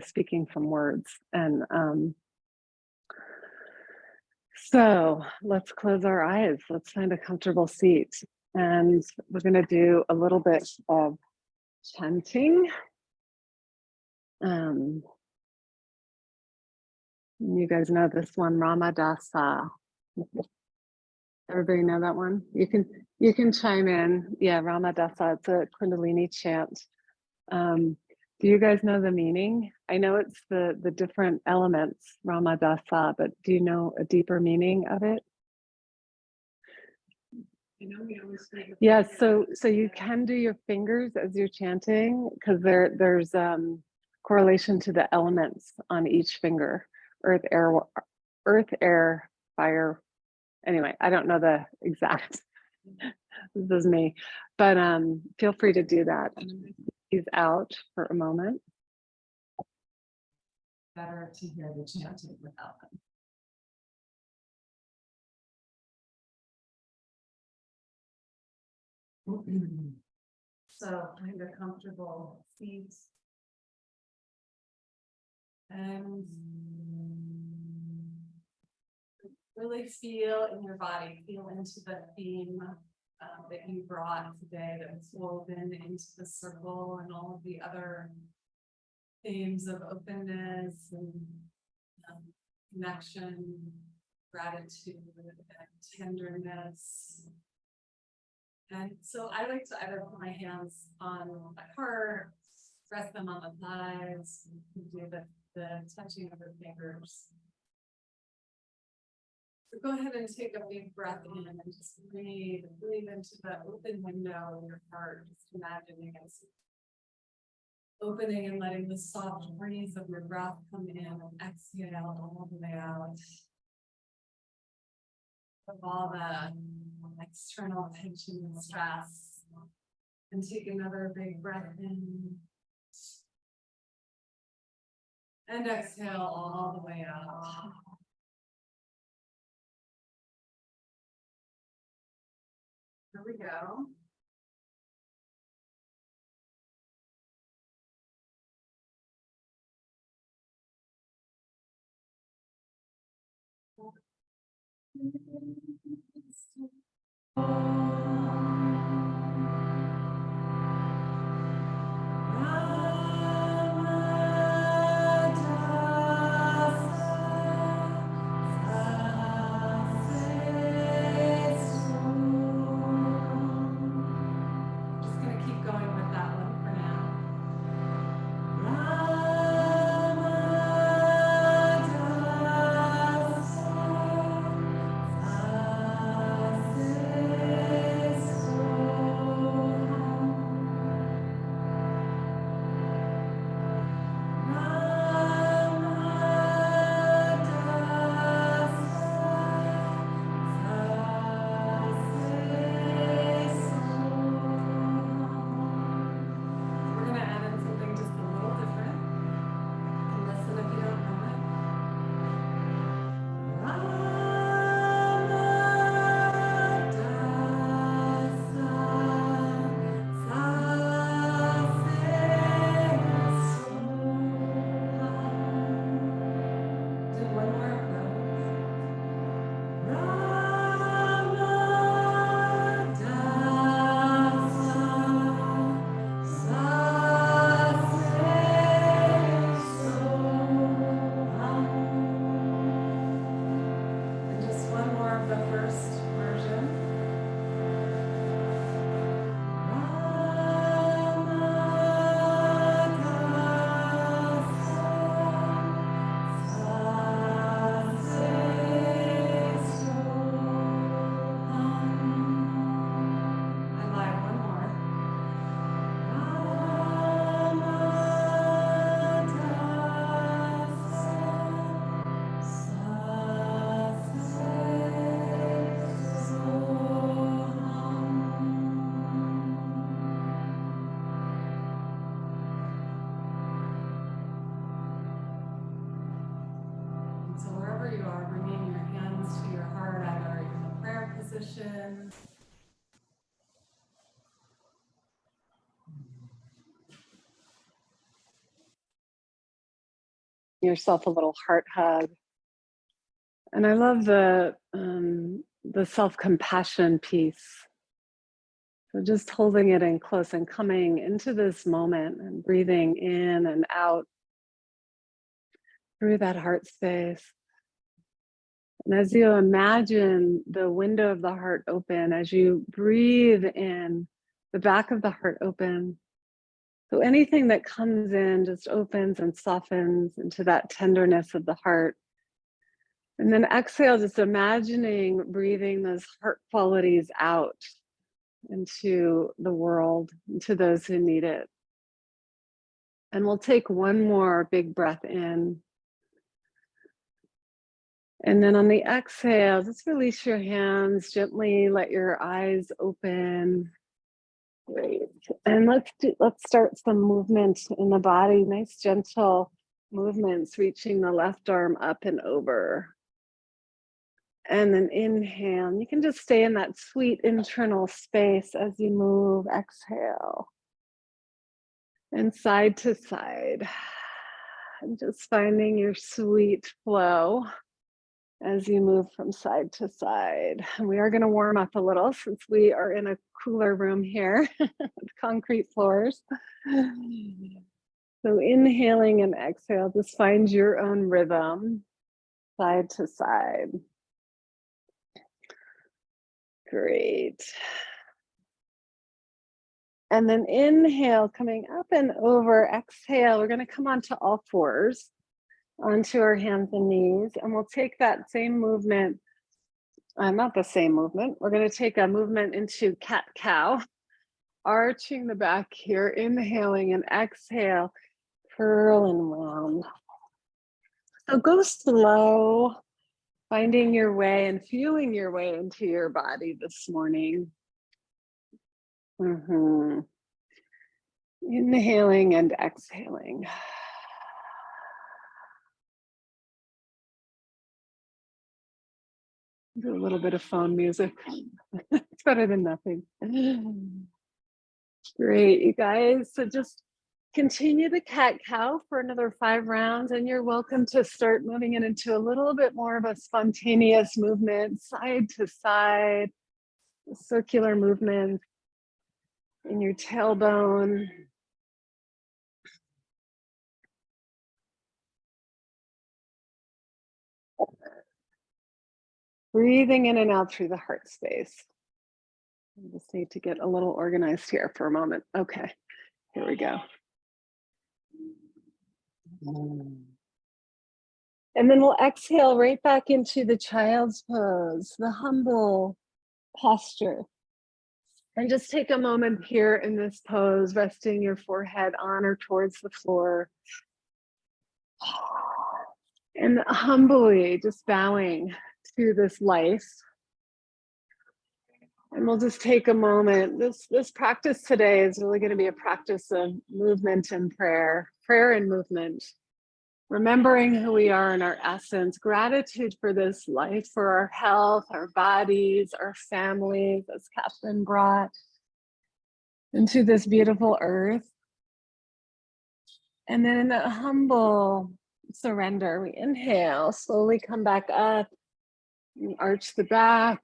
speaking from words. And so let's close our eyes. Let's find a comfortable seat. And we're going to do a little bit of chanting. You guys know this one, Ramadasa. Everybody know that one? You can chime in. Yeah, Ramadasa. It's a Kundalini chant. Do you guys know the meaning? I know it's the different elements, Ramadasa, but do you know a deeper meaning of it? Yeah, so you can do your fingers as you're chanting because there's correlation to the elements on each finger: earth, air, fire. Anyway, I don't know the exact. This is me, but feel free to do that. He's out for a moment. Better to hear the chanting without them. So find a comfortable seat and really feel in your body, feel into the theme that you brought today that was woven into the circle and all of the other themes of openness and connection, gratitude, and tenderness. And so I like to either put my hands on my heart, rest them on the thighs, do the touching of the fingers. So go ahead and take a big breath in and just breathe into the open window in your heart, just imagining it opening and letting the soft breeze of your breath come in and exhale all the way out. Of all the external tension and stress. And take another big breath in. And exhale all the way out. Here we go. yourself a little heart hug. And I love the self-compassion piece. So just holding it in close and coming into this moment and breathing in and out through that heart space. And as you imagine the window of the heart open, as you breathe in, the back of the heart open. So anything that comes in just opens and softens into that tenderness of the heart. And then exhale, just imagining breathing those heart qualities out into the world, into those who need it. And we'll take one more big breath in. And then on the exhale, just release your hands gently, let your eyes open. Great. And let's start some movement in the body, nice gentle movements, reaching the left arm up and over. And then inhale. You can just stay in that sweet internal space as you move. Exhale. And side to side. And just finding your sweet flow as you move from side to side. And we are going to warm up a little since we are in a cooler room here with concrete floors. So inhaling and exhale, just find your own rhythm, side to side. Great. And then inhale, coming up and over, exhale. We're going to come onto all fours, onto our hands and knees, and we'll take that same movement, not the same movement. We're going to take a movement into cat-cow, arching the back here, inhaling and exhale, curl and round. So go slow, finding your way and feeling your way into your body this morning. Inhaling and exhaling. Do a little bit of phone music. It's better than nothing. Great, you guys. So just continue the cat-cow for another 5 rounds, and you're welcome to start moving it into a little bit more of a spontaneous movement, side to side, circular movement in your tailbone. Breathing in and out through the heart space. I just need to get a little organized here for a moment. Okay, here we go. And then we'll exhale right back into the child's pose, the humble posture. And just take a moment here in this pose, resting your forehead on or towards the floor. And humbly just bowing to this life. And we'll just take a moment. This practice today is really going to be a practice of movement and prayer and movement. Remembering who we are in our essence, gratitude for this life, for our health, our bodies, our families, as Catherine brought into this beautiful earth. And then in a humble surrender, we inhale, slowly come back up, and arch the back,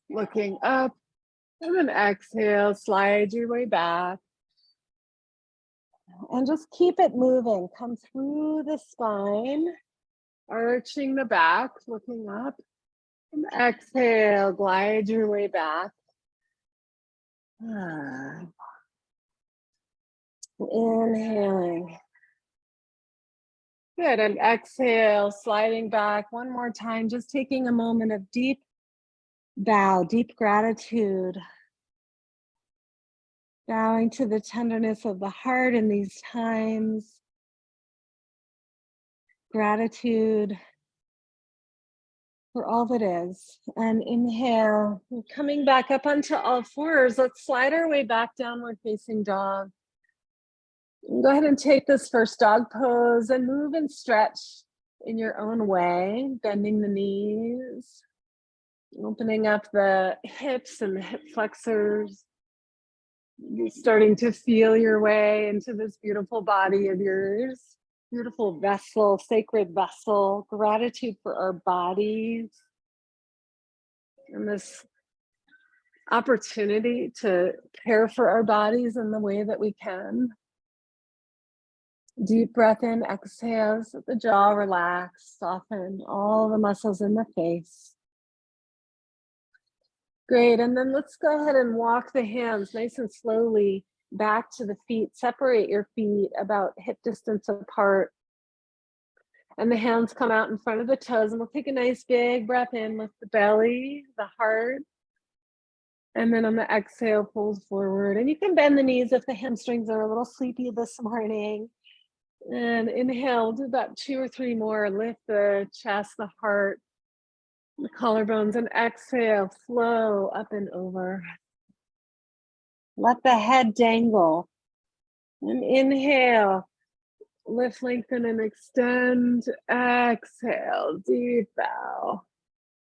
looking up, and then exhale, slide your way back. And just keep it moving. Come through the spine, arching the back, looking up. And exhale, glide your way back. Inhaling. Good, and exhale, sliding back one more time, just taking a moment of deep bow, deep gratitude. Bowing to the tenderness of the heart in these times. Gratitude for all that is. And inhale, we're coming back up onto all fours. Let's slide our way back, downward facing dog. Go ahead and take this first dog pose and move and stretch in your own way, bending the knees, opening up the hips and the hip flexors. You're starting to feel your way into this beautiful body of yours. beautiful vessel, sacred vessel, gratitude for our bodies and this opportunity to care for our bodies in the way that we can. Deep breath in, exhale, so the jaw relax, soften all the muscles in the face. Great, and then let's go ahead and walk the hands nice and slowly back to the feet. Separate your feet about hip distance apart. And the hands come out in front of the toes, and we'll take a nice big breath in, lift the belly, the heart. And then on the exhale, fold forward. And you can bend the knees if the hamstrings are a little sleepy this morning. And inhale, do about 2 or 3 more. Lift the chest, the heart, the collarbones, and exhale, flow up and over. Let the head dangle. And inhale, lift, lengthen, and extend. Exhale, deep bow.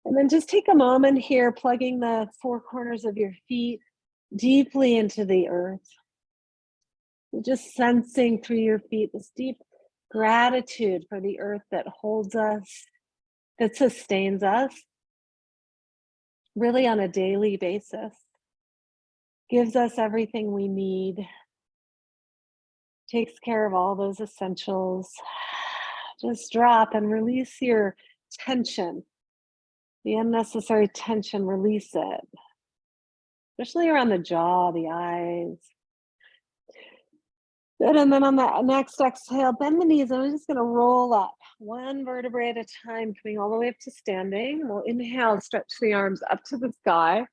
And then just take a moment here, plugging the 4 corners of your feet deeply into the earth. Just sensing through your feet this deep gratitude for the earth that holds us, that sustains us, really on a daily basis, gives us everything we need, takes care of all those essentials. Just drop and release your tension, the unnecessary tension, release it, especially around the jaw, the eyes. Good, and then on the next exhale, bend the knees, and I'm just gonna roll up, 1 vertebrae at a time, coming all the way up to standing. We'll inhale, stretch the arms up to the sky,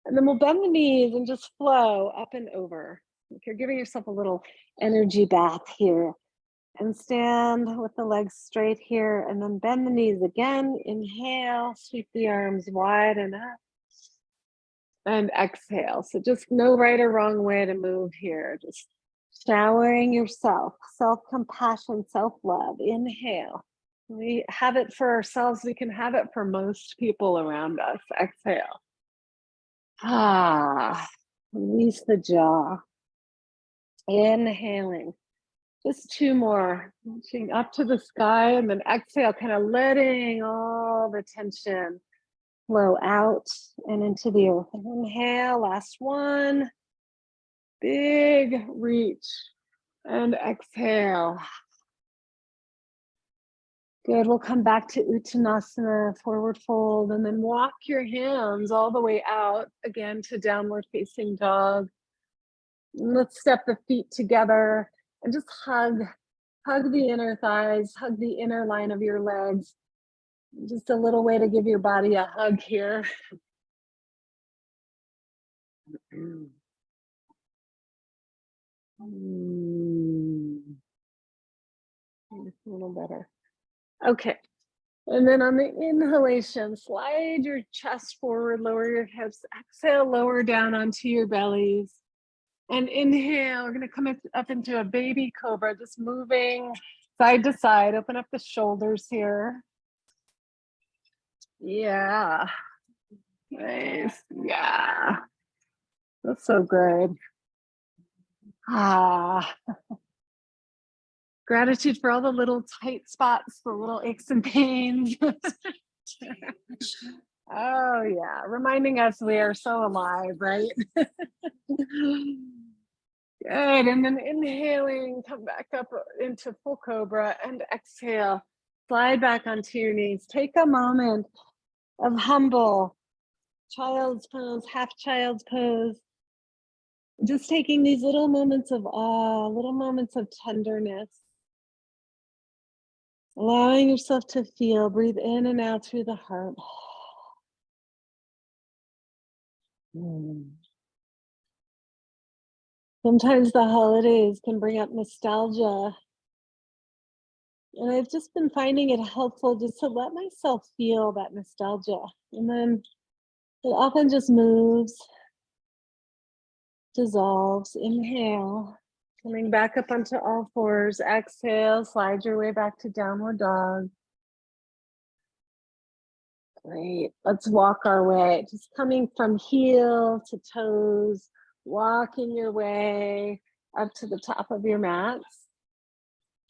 and then we'll bend the knees and just flow up and over. Like you're giving yourself a little energy bath here. And stand with the legs straight here, and then bend the knees again. Inhale, sweep the arms wide and up. And exhale. So just no right or wrong way to move here. Just showering yourself, self-compassion, self-love. Inhale. We have it for ourselves. We can have it for most people around us. Exhale. Release the jaw. Inhaling. Just 2 more. Reaching up to the sky, and then exhale, kind of letting all the tension flow out and into the earth. Inhale, last one. Big reach. And exhale. Good, we'll come back to Uttanasana, forward fold, and then walk your hands all the way out, again to downward facing dog. And let's step the feet together and just hug the inner thighs, hug the inner line of your legs. Just a little way to give your body a hug here. A little better. Okay. And then on the inhalation, slide your chest forward, lower your hips, exhale, lower down onto your bellies. And inhale, we're gonna come up into a baby cobra, just moving side to side, open up the shoulders here. Yeah, nice, yeah, that's so good. Gratitude for all the little tight spots, the little aches and pains. Oh yeah, reminding us we are so alive, right? Good, and then inhaling, come back up into full cobra, and exhale, slide back onto your knees. Take a moment of humble child's pose, half child's pose. Just taking these little moments of awe, little moments of tenderness. Allowing yourself to feel, breathe in and out through the heart. Sometimes the holidays can bring up nostalgia. And I've just been finding it helpful just to let myself feel that nostalgia. And then it often just moves, dissolves. Inhale, coming back up onto all fours. Exhale, slide your way back to downward dog. Great, let's walk our way. Just coming from heel to toes, walking your way up to the top of your mats.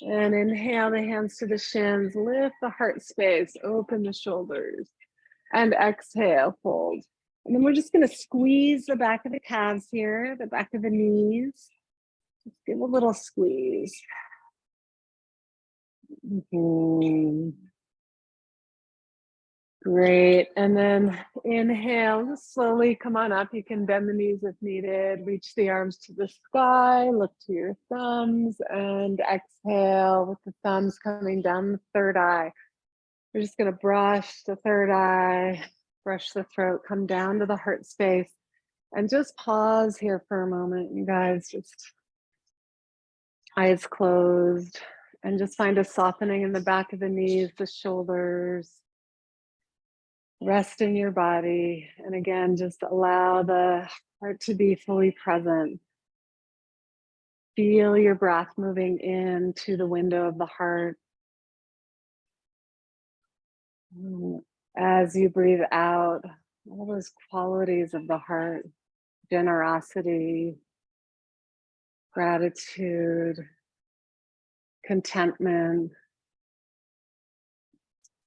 And inhale the hands to the shins, lift the heart space, open the shoulders, and exhale, fold. And then we're just going to squeeze the back of the calves here, the back of the knees. Just give a little squeeze. Great. And then inhale, just slowly come on up. You can bend the knees if needed. Reach the arms to the sky, look to your thumbs, and exhale with the thumbs coming down the third eye. We're just going to brush the third eye, brush the throat, come down to the heart space, and just pause here for a moment, you guys. Just eyes closed, and just find a softening in the back of the knees, the shoulders. Rest in your body. And again, just allow the heart to be fully present. Feel your breath moving into the window of the heart. As you breathe out, all those qualities of the heart, generosity, gratitude, contentment.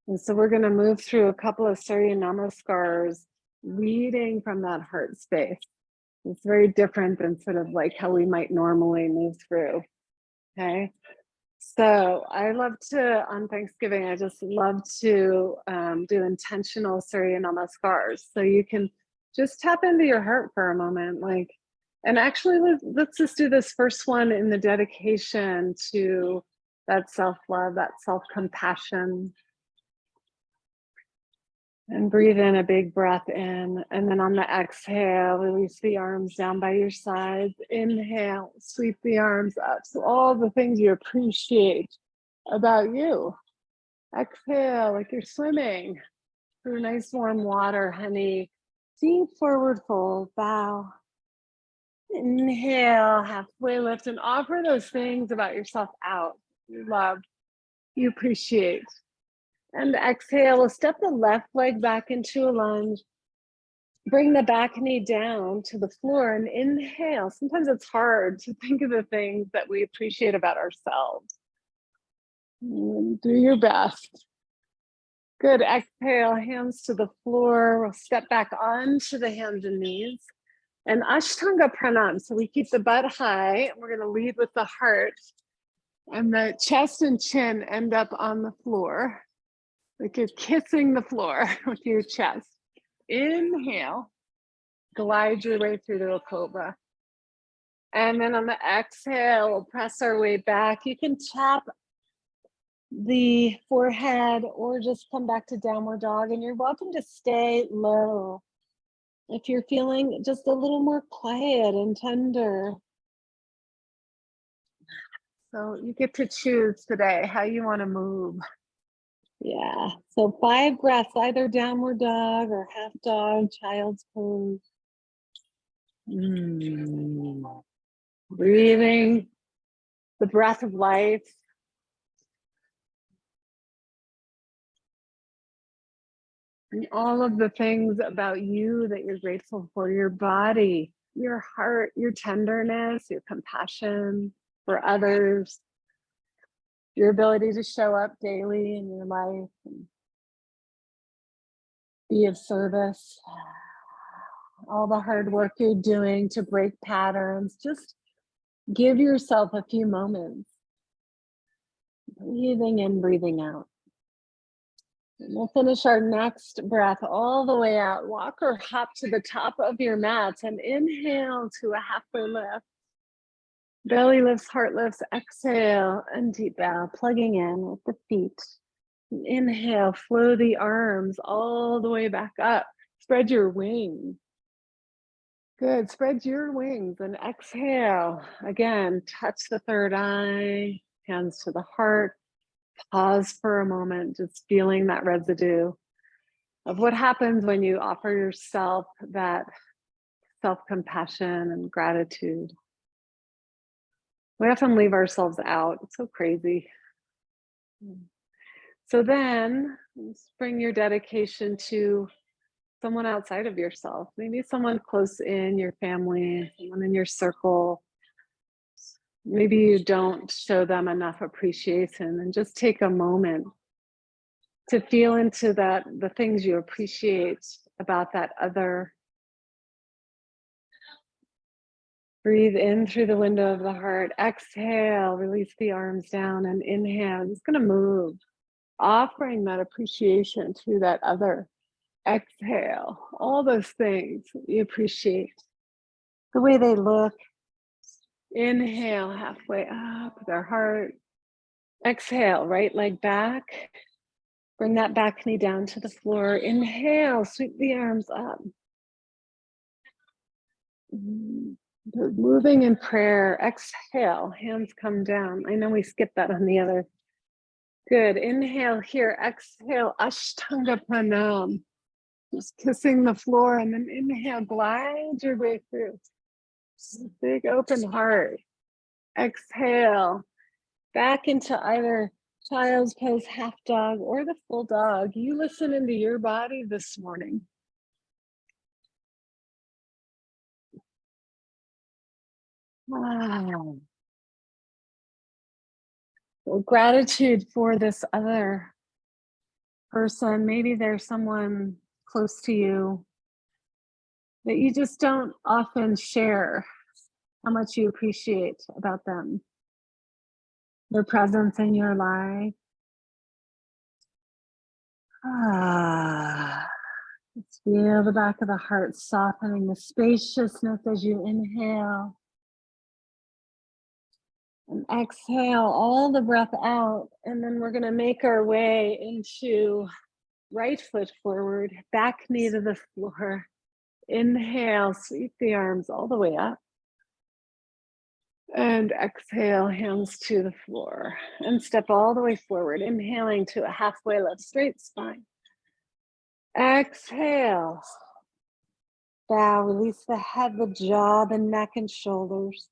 And so we're going to move through a couple of Surya Namaskars, leading from that heart space. It's very different than sort of like how we might normally move through. Okay. So I love to, on Thanksgiving, I just love to do intentional Surya Namaskars. So you can just tap into your heart for a moment. Like, and actually let's just do this first one in the dedication to that self-love, that self-compassion. And breathe in a big breath in, and then on the exhale, release the arms down by your sides. Inhale, sweep the arms up. So all the things you appreciate about you. Exhale, like you're swimming through nice warm water, honey. Deep forward fold, bow. Inhale, halfway lift, and offer those things about yourself out. You love, you appreciate. And exhale, we'll step the left leg back into a lunge. Bring the back knee down to the floor and inhale. Sometimes it's hard to think of the things that we appreciate about ourselves. And do your best. Good. Exhale, hands to the floor. We'll step back onto the hands and knees. And Ashtanga Pranam. So we keep the butt high. We're going to lead with the heart. And the chest and chin end up on the floor. Like you're kissing the floor with your chest. Inhale, glide your way through to a cobra. And then on the exhale, we'll press our way back. You can tap the forehead or just come back to downward dog, and you're welcome to stay low. If you're feeling just a little more quiet and tender. So you get to choose today how you want to move. Yeah, so 5 breaths, either downward dog or half dog, child's pose. Breathing the breath of life. And all of the things about you that you're grateful for, your body, your heart, your tenderness, your compassion for others, your ability to show up daily in your life and be of service, all the hard work you're doing to break patterns. Just give yourself a few moments, breathing in, breathing out. And we'll finish our next breath all the way out. Walk or hop to the top of your mats and inhale to a halfway lift. Belly lifts, heart lifts, exhale, and deep bow, plugging in with the feet. Inhale, flow the arms all the way back up. Spread your wings. Good, spread your wings and exhale. Again, touch the third eye, hands to the heart. Pause for a moment, just feeling that residue of what happens when you offer yourself that self-compassion and gratitude. We often leave ourselves out. It's so crazy. So then bring your dedication to someone outside of yourself, maybe someone close in your family, someone in your circle. maybe you don't show them enough appreciation, and just take a moment to feel into that, the things you appreciate about that other. Breathe in through the window of the heart. Exhale, release the arms down, and inhale. I'm just going to move, offering that appreciation to that other. Exhale, all those things you appreciate, the way they look. Inhale, halfway up their heart. Exhale, right leg back. Bring that back knee down to the floor. Inhale, sweep the arms up. Moving in prayer. Exhale, hands come down. I know we skipped that on the other. Good. Inhale here. Exhale, Ashtanga Pranam. Just kissing the floor, and then inhale, glide your way through. Big open heart. Exhale, back into either child's pose, half dog, or the full dog. You listen into your body this morning. Wow. Well, gratitude for this other person. Maybe there's someone close to you that you just don't often share how much you appreciate about them, their presence in your life. Let's feel the back of the heart softening, the spaciousness as you inhale. And exhale all the breath out. And then we're going to make our way into right foot forward, back knee to the floor. Inhale, sweep the arms all the way up. And exhale, hands to the floor. And step all the way forward, inhaling to a halfway lift, straight spine. Exhale. Bow, release the head, the jaw, the neck and shoulders.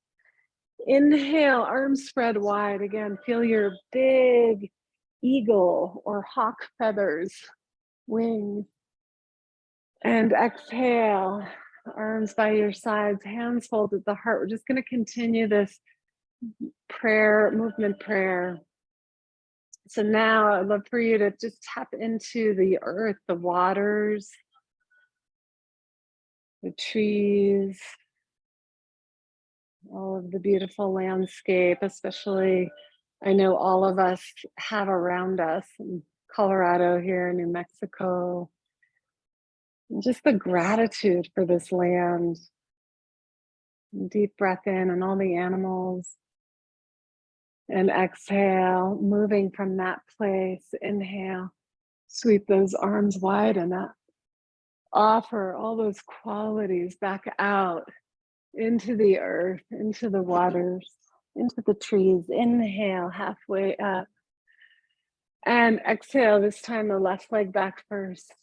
Inhale, arms spread wide. Again, feel your big eagle or hawk feathers, wings. And exhale, arms by your sides, hands folded at the heart. We're just going to continue this prayer, movement prayer. So now I'd love for you to just tap into the earth, the waters, the trees, all of the beautiful landscape, especially I know all of us have around us in Colorado here, New Mexico. And just the gratitude for this land. Deep breath in and all the animals. And exhale, moving from that place. Inhale, sweep those arms wide and up. Offer all those qualities back out into the earth, into the waters, into the trees. Inhale, halfway up. And exhale, this time the left leg back first.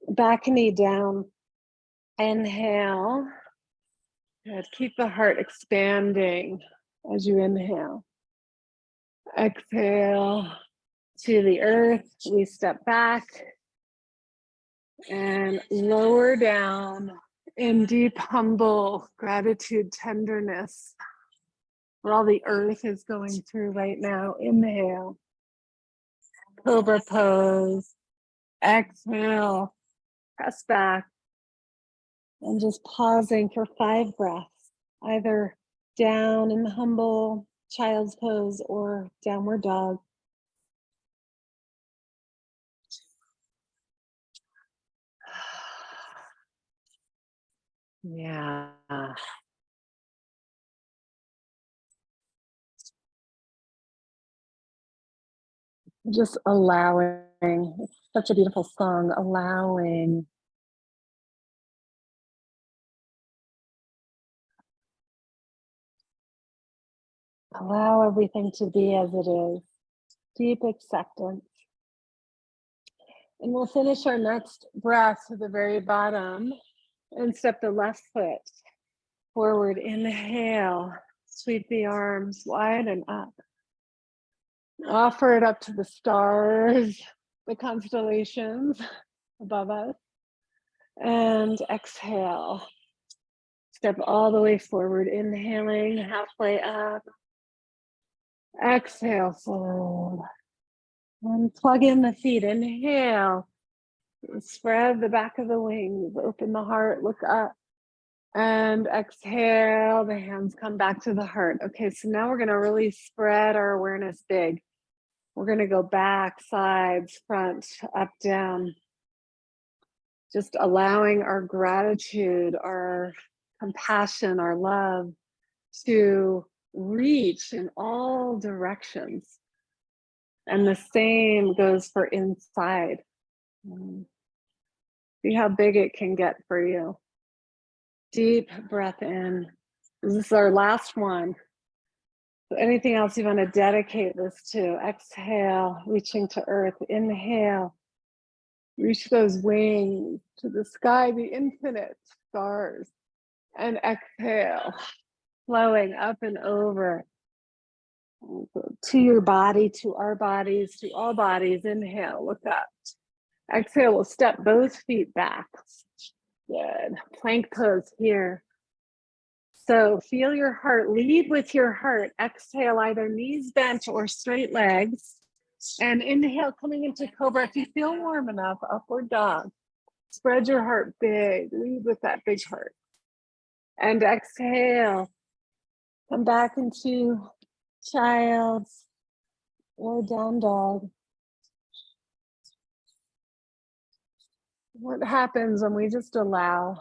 Back knee down. Inhale. Good. Keep the heart expanding as you inhale. Exhale to the earth. We step back and lower down in deep, humble gratitude, tenderness for all the earth is going through right now. Inhale. Cobra pose. Exhale. Press back. And just pausing for 5 breaths, either down in the humble child's pose or downward dog. Yeah. Just allowing, it's such a beautiful song, allowing. Allow everything to be as it is. Deep acceptance. And we'll finish our next breath to the very bottom and step the left foot forward. Inhale, sweep the arms wide and up. Offer it up to the stars, the constellations above us. And exhale. Step all the way forward, inhaling halfway up. Exhale, fold. And plug in the feet, inhale. Spread the back of the wings, open the heart, look up. And exhale, the hands come back to the heart. Okay, so now we're gonna really spread our awareness big. We're gonna go back, sides, front, up, down. Just allowing our gratitude, our compassion, our love to reach in all directions. And the same goes for inside. See how big it can get for you. Deep breath in. This is our last one. So anything else you want to dedicate this to? Exhale, reaching to earth. Inhale. Reach those wings to the sky, the infinite stars. And exhale, flowing up and over to your body, to our bodies, to all bodies. Inhale, look up. Exhale, we'll step both feet back. Good. Plank pose here. So feel your heart, lead with your heart. Exhale, either knees bent or straight legs. And inhale, coming into cobra. If you feel warm enough, upward dog. Spread your heart big, lead with that big heart. And exhale, come back into child's or down dog. What happens when we just allow?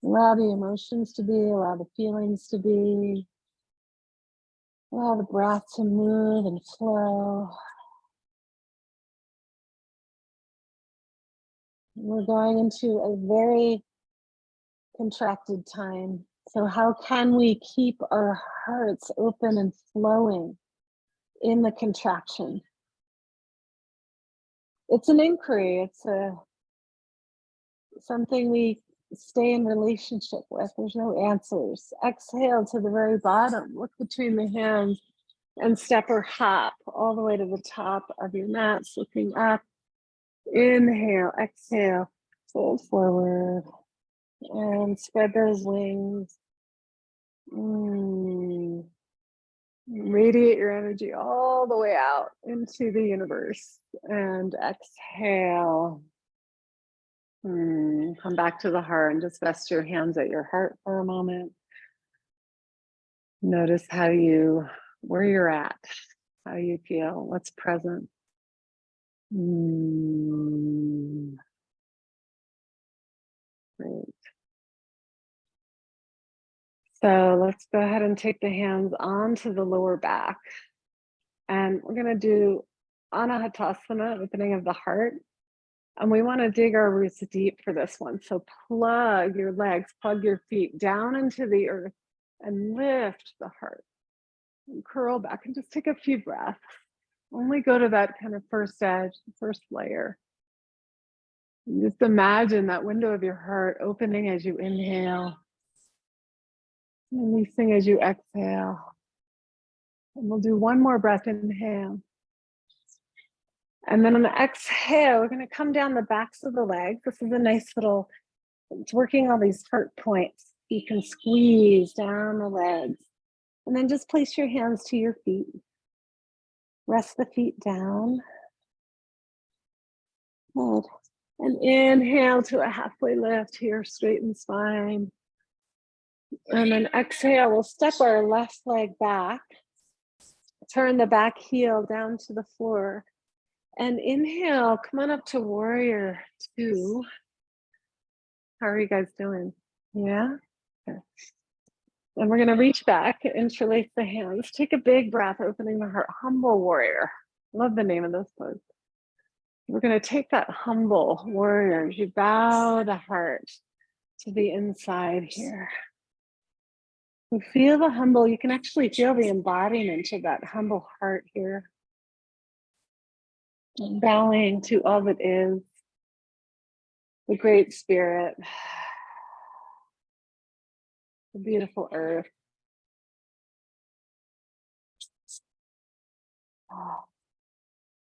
Allow the emotions to be, allow the feelings to be, allow the breath to move and flow. We're going into a very contracted time. So how can we keep our hearts open and flowing in the contraction? It's an inquiry. It's something we stay in relationship with. There's no answers. Exhale to the very bottom. Look between the hands and step or hop all the way to the top of your mats, looking up. Inhale, exhale, fold forward, and spread those wings. Radiate your energy all the way out into the universe. And exhale. Come back to the heart and just rest your hands at your heart for a moment. Notice where you're at, how you feel, what's present. Great. So let's go ahead and take the hands onto the lower back. And we're going to do Anahatasana, opening of the heart. And we want to dig our roots deep for this one. So plug your legs, plug your feet down into the earth and lift the heart. And curl back and just take a few breaths. Only go to that kind of first edge, first layer. And just imagine that window of your heart opening as you inhale, releasing as you exhale. And we'll do one more breath, inhale. And then on the exhale, we're going to come down the backs of the legs. This is a nice little, it's working all these heart points. You can squeeze down the legs. And then just place your hands to your feet. Rest the feet down. Good. And inhale to a halfway lift here, straighten spine. And then exhale, we'll step our left leg back. Turn the back heel down to the floor. And inhale, come on up to warrior 2. How are you guys doing? Yeah? Okay. And we're going to reach back, interlace the hands. Take a big breath, opening the heart. Humble warrior. Love the name of this pose. We're going to take that humble warrior. You bow the heart to the inside here. You feel the humble. You can actually feel the embodiment of that humble heart here. And bowing to all that is, the great spirit, the beautiful earth.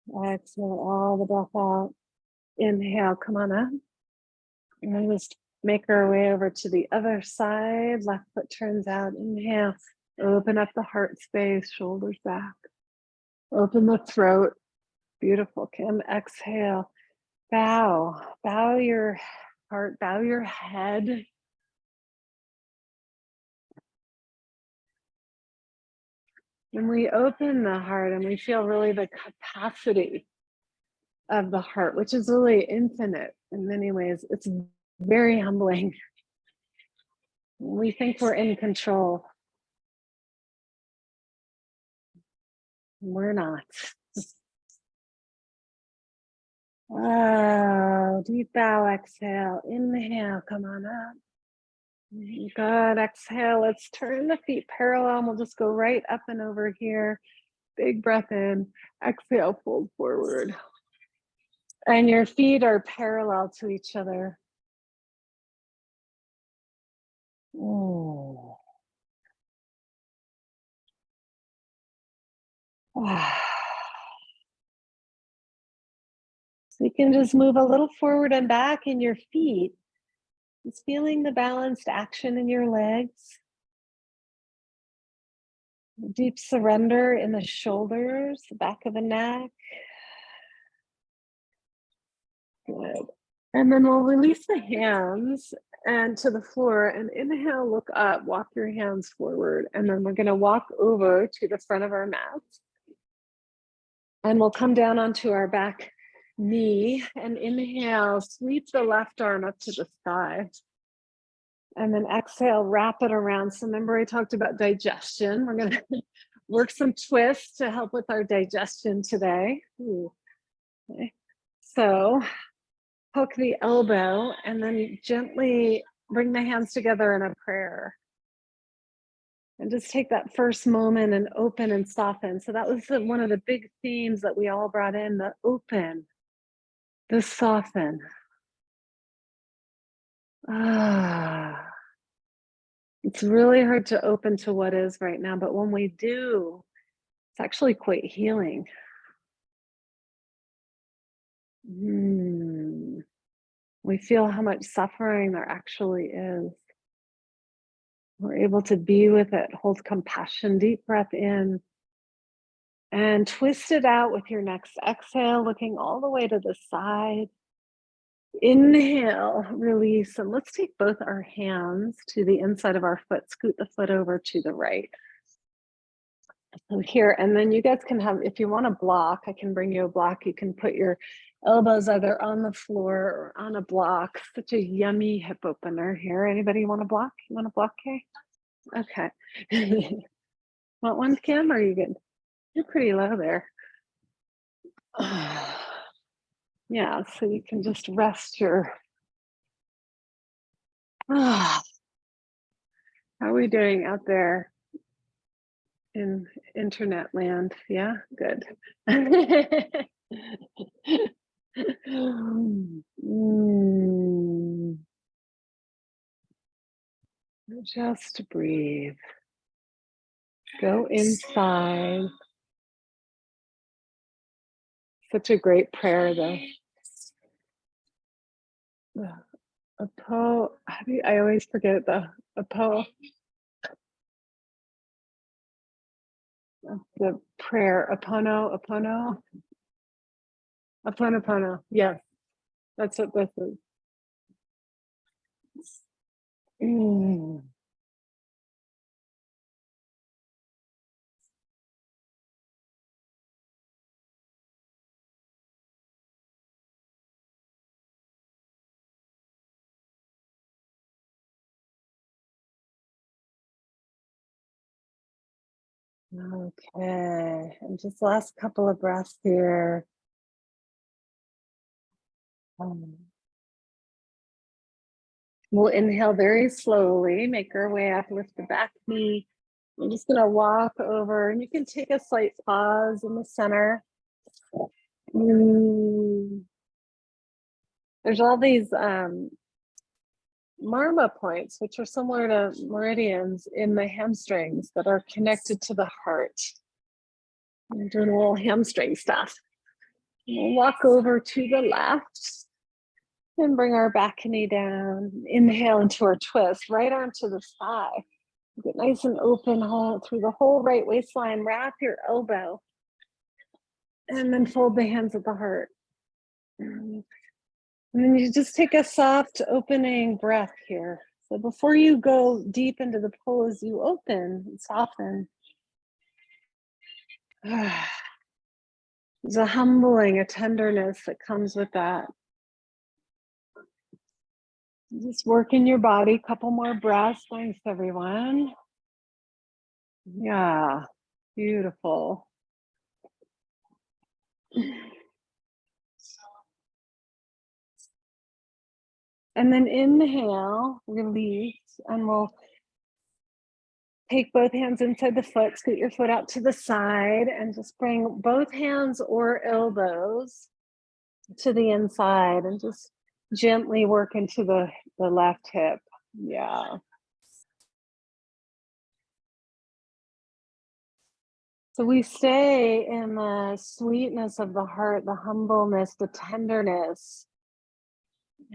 Exhale all the breath out. Inhale, come on up. And then just make our way over to the other side. Left foot turns out. Inhale, open up the heart space, shoulders back. Open the throat. Beautiful, Kim. Exhale, bow your heart, bow your head. When we open the heart and we feel really the capacity of the heart, which is really infinite in many ways, it's very humbling. We think we're in control. We're not. Oh, deep bow, exhale, inhale, come on up. Good, exhale, let's turn the feet parallel and we'll just go right up and over here. Big breath in, exhale, fold forward. And your feet are parallel to each other. Oh. So you can just move a little forward and back in your feet. Just feeling the balanced action in your legs. Deep surrender in the shoulders, the back of the neck. Good. And then we'll release the hands and to the floor and inhale, look up, walk your hands forward. And then we're going to walk over to the front of our mats. And we'll come down onto our back knee and inhale, sweep the left arm up to the sky. And then exhale, wrap it around. So remember I talked about digestion. We're gonna work some twists to help with our digestion today. Ooh. Okay. So hook the elbow and then gently bring the hands together in a prayer. And just take that first moment and open and soften. So that was one of the big themes that we all brought in, the open, the soften. It's really hard to open to what is right now, but when we do, it's actually quite healing. We feel how much suffering there actually is. We're able to be with it, hold compassion, deep breath in, and twist it out with your next exhale, looking all the way to the side. Inhale, release, and let's take both our hands to the inside of our foot, scoot the foot over to the right. So here, and then you guys can have, if you want a block, I can bring you a block. You can put your elbows either on the floor or on a block. Such a yummy hip opener here. Anybody want a block? You want a block, Kay? Okay. Want one, Kim? Or are you good? You're pretty low there. Yeah, so you can just rest your. How are we doing out there in internet land? Yeah, good. Just breathe. Go inside. Such a great prayer, though. I always forget the prayer, Oponopono. Yes, that's what this is. Okay, and just last couple of breaths here. We'll inhale very slowly, make our way up, lift the back knee. I'm just gonna walk over, and you can take a slight pause in the center. There's all these marma points, which are similar to meridians in the hamstrings that are connected to the heart. I'm doing a little hamstring stuff. We'll walk over to the left. And bring our back knee down. Inhale into our twist, right arm to the thigh. Get nice and open through the whole right waistline. Wrap your elbow. And then fold the hands at the heart. And then you just take a soft opening breath here. So before you go deep into the pose, you open and soften. There's a humbling, a tenderness that comes with that. Just work in your body, couple more breaths. Thanks, everyone. Yeah, beautiful. And then inhale, release, and we'll take both hands inside the foot, scoot your foot out to the side, and just bring both hands or elbows to the inside and just gently work into the left hip. Yeah. So we stay in the sweetness of the heart, the humbleness, the tenderness,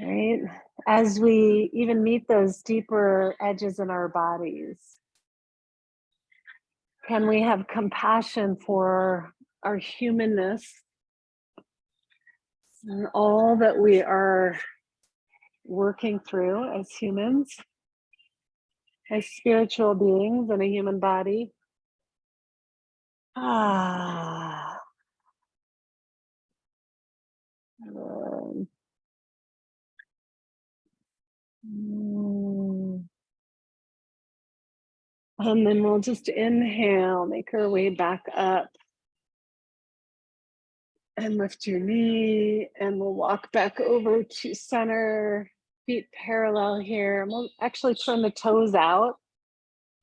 right? As we even meet those deeper edges in our bodies. Can we have compassion for our humanness and all that we are working through as humans, as spiritual beings in a human body? Ah. And then we'll just inhale, make our way back up. And lift your knee, and we'll walk back over to center, feet parallel here. And we'll actually turn the toes out.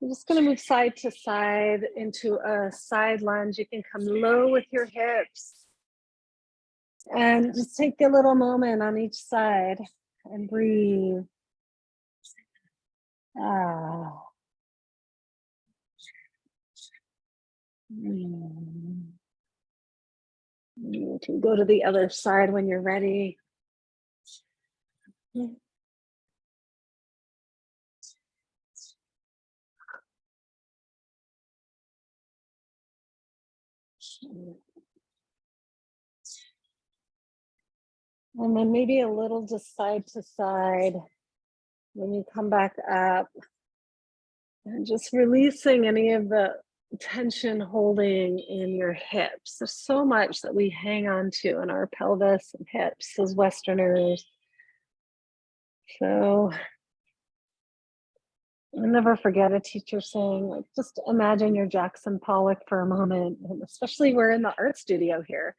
We're just going to move side to side into a side lunge. You can come low with your hips. And just take a little moment on each side and breathe. Ah. You can go to the other side when you're ready. And then maybe a little just side to side when you come back up. And just releasing any of the tension holding in your hips. There's so much that we hang on to in our pelvis and hips as Westerners. So I'll never forget a teacher saying, like, just imagine you're Jackson Pollock for a moment, and especially we're in the art studio here.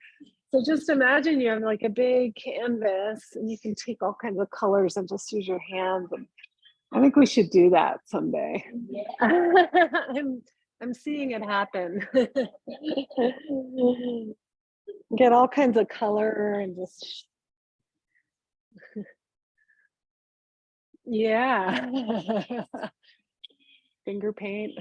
So just imagine you have like a big canvas and you can take all kinds of colors and just use your hands. And I think we should do that someday. Yeah. I'm seeing it happen. Get all kinds of color and just, yeah. Finger paint.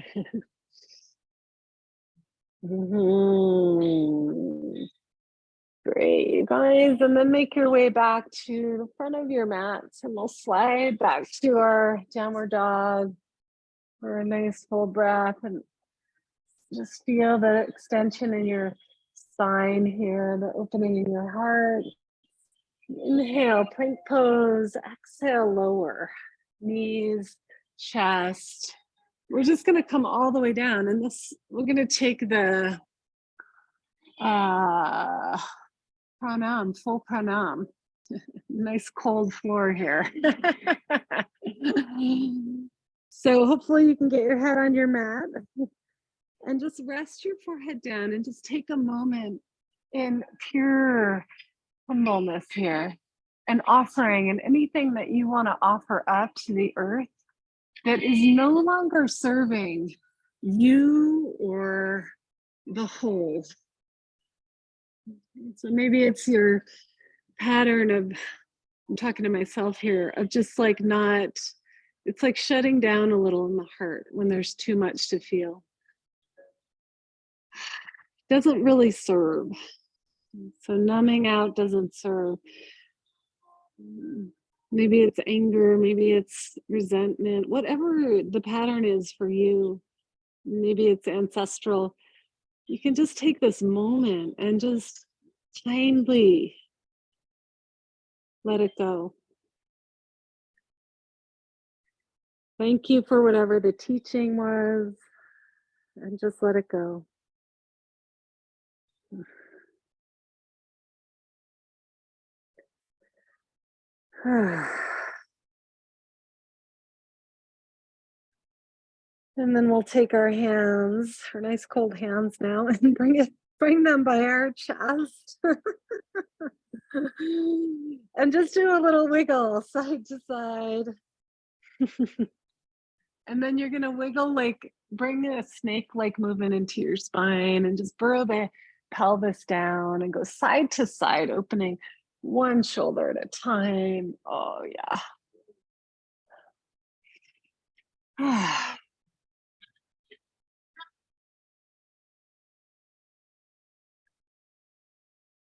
Great, you guys. And then make your way back to the front of your mats, and we'll slide back to our downward dog for a nice full breath, and just feel the extension in your spine here, the opening in your heart. Inhale, plank pose. Exhale, lower knees, chest. We're just going to come all the way down, and this we're going to take the pranam, full pranam. Nice cold floor here. So hopefully you can get your head on your mat and just rest your forehead down and just take a moment in pure humbleness here and offering, and anything that you want to offer up to the earth that is no longer serving you or the whole. So maybe it's your pattern of, I'm talking to myself here, of just like not, it's like shutting down a little in the heart when there's too much to feel. Doesn't really serve. So numbing out doesn't serve. Maybe it's anger, maybe it's resentment, whatever the pattern is for you. Maybe it's ancestral. You can just take this moment and just kindly let it go. Thank you for whatever the teaching was, and just let it go. And then we'll take our hands, our nice cold hands now, and bring them by our chest. And just do a little wiggle side to side. And then you're gonna wiggle, like bring a snake-like movement into your spine and just burrow the pelvis down and go side to side, opening one shoulder at a time. Oh yeah.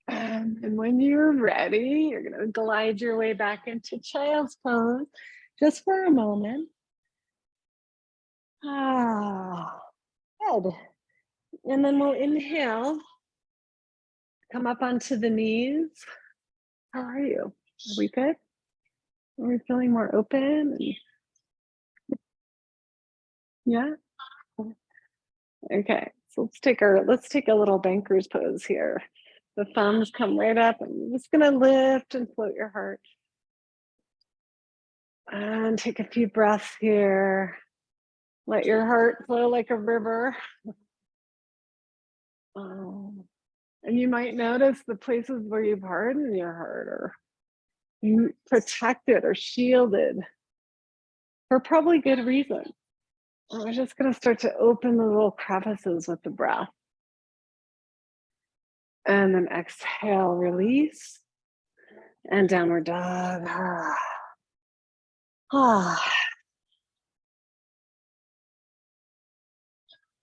And when you're ready, you're going to glide your way back into child's pose just for a moment. Good. And then we'll inhale, come up onto the knees. How are you? Are we good? Are we feeling more open? Yeah. Okay. So let's take a little banker's pose here. The thumbs come right up, and I'm just gonna lift and float your heart. And take a few breaths here. Let your heart flow like a river. And you might notice the places where you've hardened your heart or you protected or shielded for probably good reason. We're just going to start to open the little crevices with the breath. And then exhale, release, and downward dog.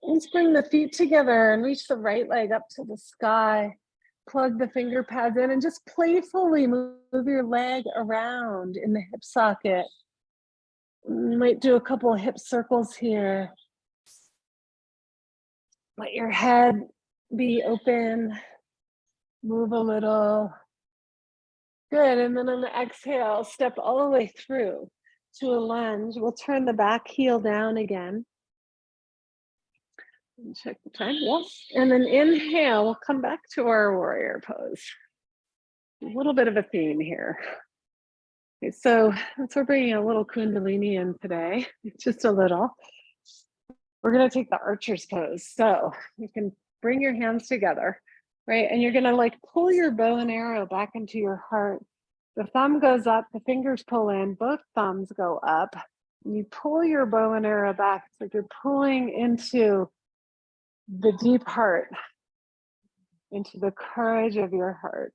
Let's bring the feet together and reach the right leg up to the sky. Plug the finger pads in and just playfully move your leg around in the hip socket. You might do a couple of hip circles here. Let your head be open. Move a little. Good. And then on the exhale, step all the way through to a lunge. We'll turn the back heel down again. And check the time. Yes. And then inhale, we'll come back to our warrior pose. A little bit of a theme here. Okay, so we're bringing a little Kundalini in today, just a little. We're going to take the archer's pose. So you can bring your hands together, right? And you're going to like pull your bow and arrow back into your heart. The thumb goes up, the fingers pull in, both thumbs go up. And you pull your bow and arrow back. It's like you're pulling into the deep heart, into the courage of your heart.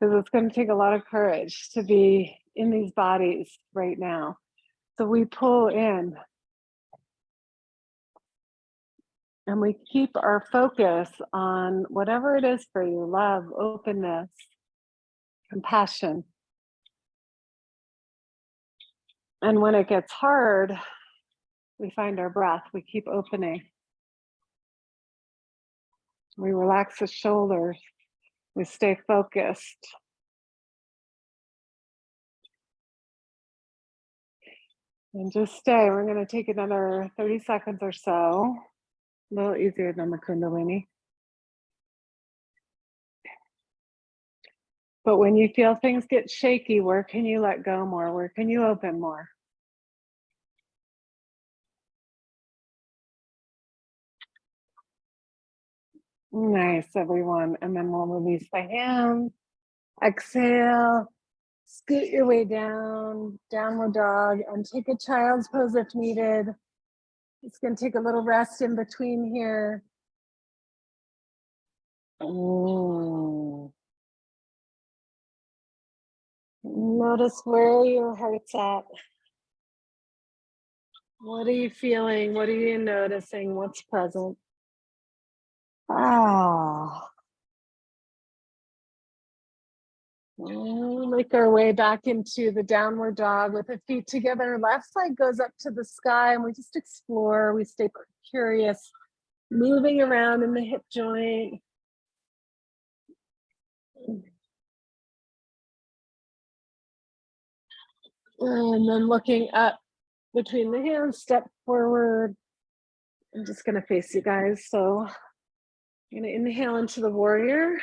Because it's going to take a lot of courage to be in these bodies right now. So we pull in. And we keep our focus on whatever it is for you, love, openness, compassion. And when it gets hard, we find our breath, we keep opening. We relax the shoulders, we stay focused. And just stay, we're gonna take another 30 seconds or so. A little easier than the Kundalini. But when you feel things get shaky, where can you let go more? Where can you open more? Nice, everyone. And then we'll release the hands. Exhale. Scoot your way down, downward dog, and take a child's pose if needed. It's going to take a little rest in between here. Notice where your heart's at. What are you feeling? What are you noticing? What's present? Make our way back into the downward dog with the feet together. Left side goes up to the sky and we just explore. We stay curious, moving around in the hip joint. And then looking up between the hands, step forward. I'm just going to face you guys. So I'm going to inhale into the warrior.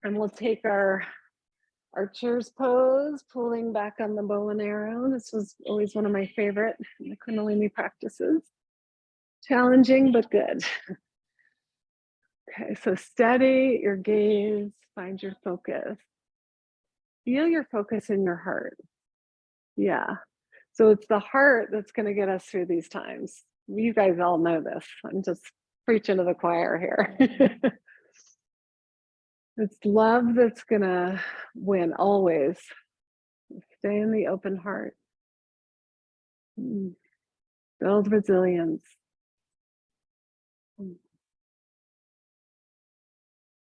And we'll take our archer's pose, pulling back on the bow and arrow. This was always one of my favorite in the Kundalini practices. Challenging, but good. Okay, so steady your gaze, find your focus. Feel your focus in your heart. Yeah. So it's the heart that's going to get us through these times. You guys all know this. I'm just preaching to the choir here. It's love that's going to win always. Stay in the open heart. Build resilience.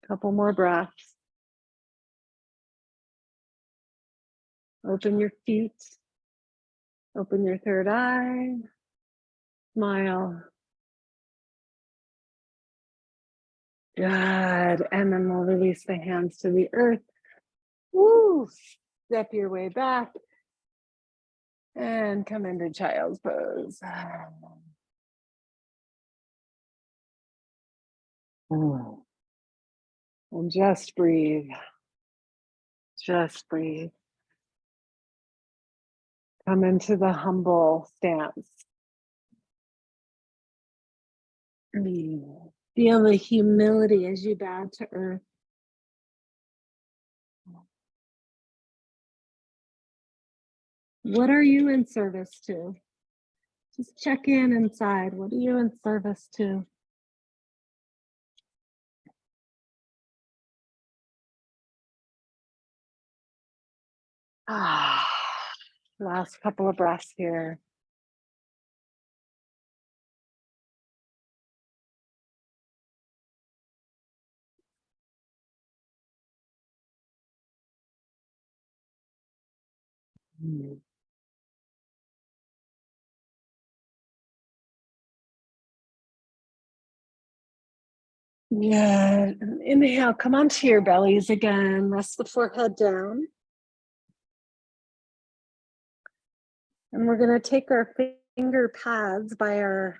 Couple more breaths. Open your feet. Open your third eye. Smile. Good. And then we'll release the hands to the earth. Woo! Step your way back. And come into child's pose. And just breathe. Just breathe. Come into the humble stance. Feel the humility as you bow to earth. What are you in service to? Just check in inside. What are you in service to? Last couple of breaths here. Yeah, inhale, come onto your bellies again. Rest the forehead down. And we're going to take our finger pads by our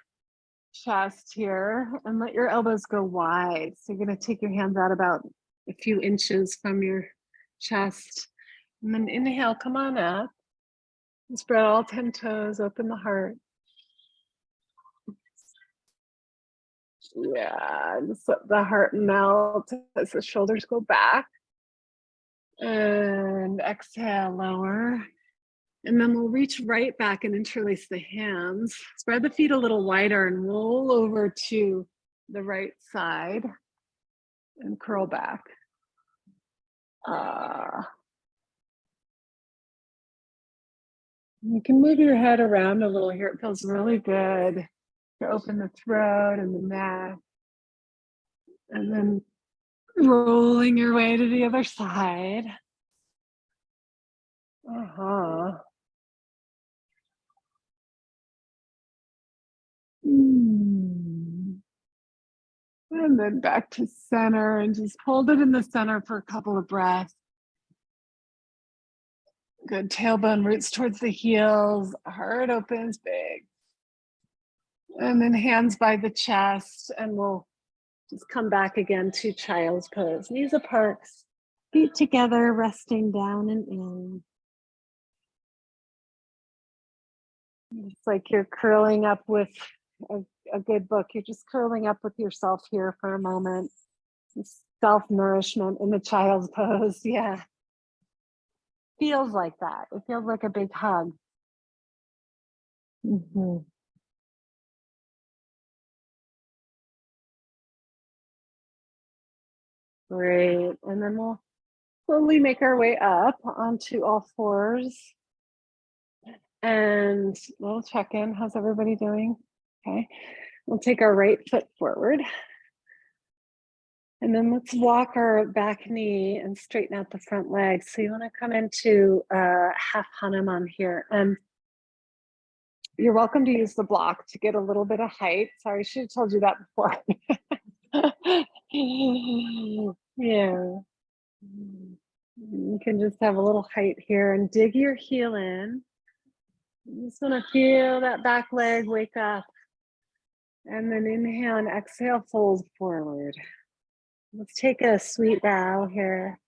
chest here and let your elbows go wide. So you're going to take your hands out about a few inches from your chest. And then inhale, come on up. Spread all 10 toes, open the heart. Yeah, just let the heart melt as the shoulders go back. And exhale, lower. And then we'll reach right back and interlace the hands. Spread the feet a little wider and roll over to the right side and curl back. You can move your head around a little here. It feels really good to open the throat and the neck. And then rolling your way to the other side. And then back to center and just hold it in the center for a couple of breaths. Good. Tailbone roots towards the heels. Heart opens big. And then hands by the chest, and we'll just come back again to child's pose. Knees apart, feet together, resting down and in. It's like you're curling up with a good book. You're just curling up with yourself here for a moment. Self-nourishment in the child's pose. Yeah. Feels like that. It feels like a big hug. Great. And then we'll slowly make our way up onto all fours. And we'll check in. How's everybody doing? Okay. We'll take our right foot forward. And then let's walk our back knee and straighten out the front leg. So you want to come into half Hanuman here. And you're welcome to use the block to get a little bit of height. Sorry, I should have told you that before. Yeah. You can just have a little height here and dig your heel in. You just want to feel that back leg wake up. And then inhale and exhale, fold forward. Let's take a sweet bow here.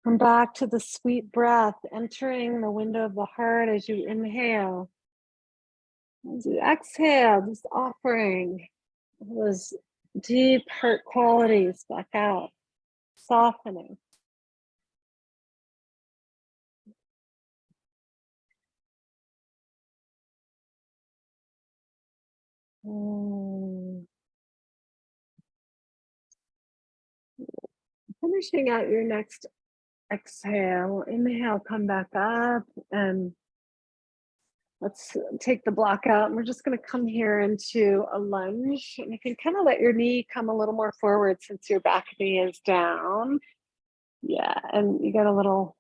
Come back to the sweet breath, entering the window of the heart as you inhale. As you exhale, just offering those deep heart qualities back out, softening. Finishing out your next exhale, inhale, come back up, and let's take the block out. And we're just going to come here into a lunge. And you can kind of let your knee come a little more forward since your back knee is down. Yeah, and you got a little,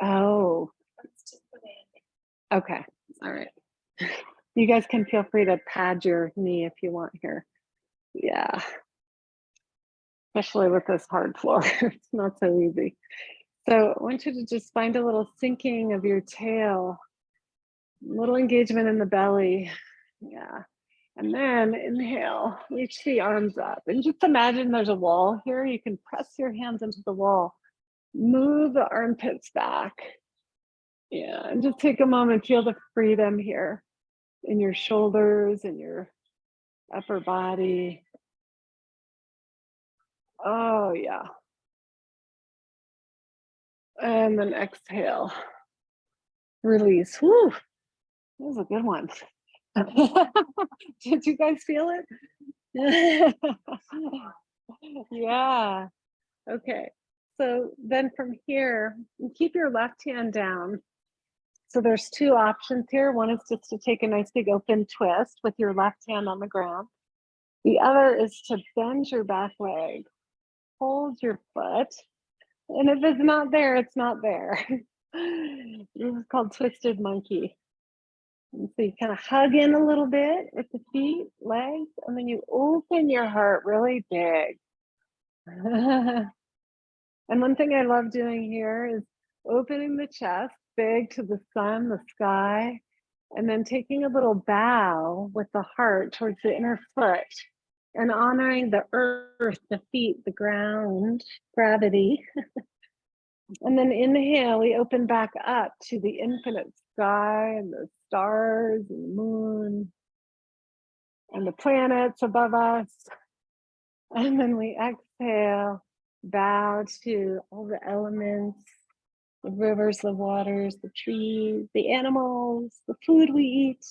oh, okay, all right. You guys can feel free to pad your knee if you want here. Yeah, especially with this hard floor, it's not so easy. So I want you to just find a little sinking of your tail, a little engagement in the belly. Yeah. And then inhale, reach the arms up and just imagine there's a wall here. You can press your hands into the wall, move the armpits back. Yeah, and just take a moment, feel the freedom here in your shoulders and your upper body. Oh, yeah. And then exhale, release. Whew, that was a good one. Did you guys feel it? Yeah. Okay. So then from here, keep your left hand down. So there's two options here. One is just to take a nice big open twist with your left hand on the ground. The other is to bend your back leg, hold your foot, and if it's not there, it's not there. This is called twisted monkey. And so you kind of hug in a little bit with the feet, legs, and then you open your heart really big. And one thing I love doing here is opening the chest big to the sun, the sky, and then taking a little bow with the heart towards the inner foot and honoring the earth, the feet, the ground, gravity. And then inhale, we open back up to the infinite sky and the stars and the moon and the planets above us. And then we exhale, bow to all the elements, the rivers, the waters, the trees, the animals, the food we eat.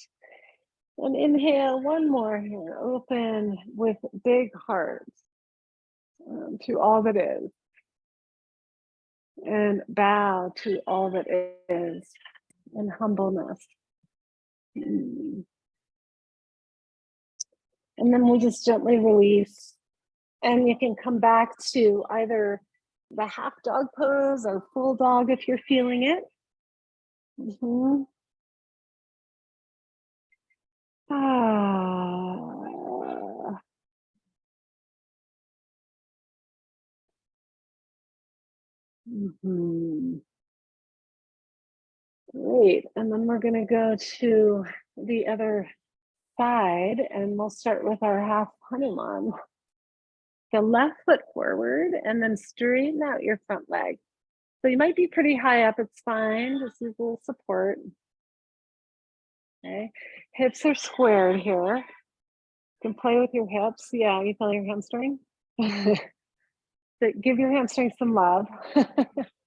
And inhale, one more here, open with big hearts to all that is. And bow to all that is in humbleness. And then we'll just gently release. And you can come back to either the half dog pose or full dog if you're feeling it. Mm-hmm. Mm-hmm. Great. And then we're going to go to the other side and we'll start with our half Hanuman. The left foot forward and then straighten out your front leg. So you might be pretty high up, it's fine. Just use a little support. Okay. Hips are squared here. You can play with your hips. Yeah, you feel your hamstring? Give your hamstring some love.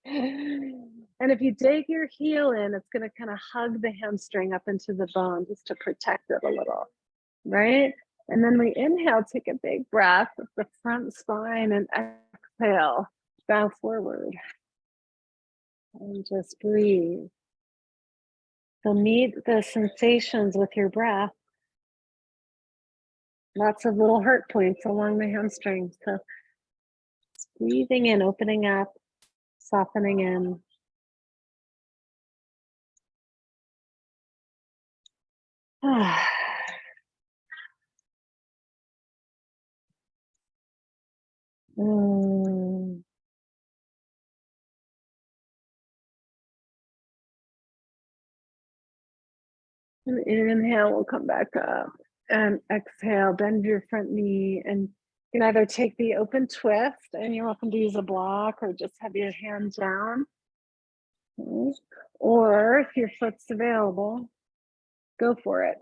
And if you dig your heel in, it's going to kind of hug the hamstring up into the bone just to protect it a little, right? And then we inhale, take a big breath with the front spine and exhale, bow forward. And just breathe. So meet the sensations with your breath. Lots of little hurt points along the hamstrings. So breathing in, opening up, softening in. Mm. And inhale, we'll come back up. And exhale, bend your front knee. And you can either take the open twist, and you're welcome to use a block or just have your hands down. Okay. Or if your foot's available, go for it.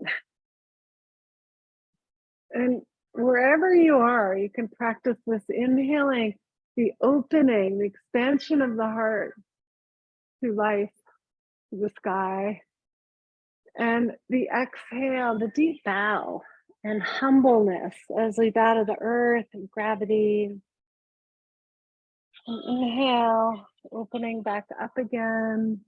And wherever you are, you can practice this inhaling, the opening, the expansion of the heart through life, to the sky. And the exhale, the deep bow and humbleness as we bow to the earth and gravity. And inhale, opening back up again.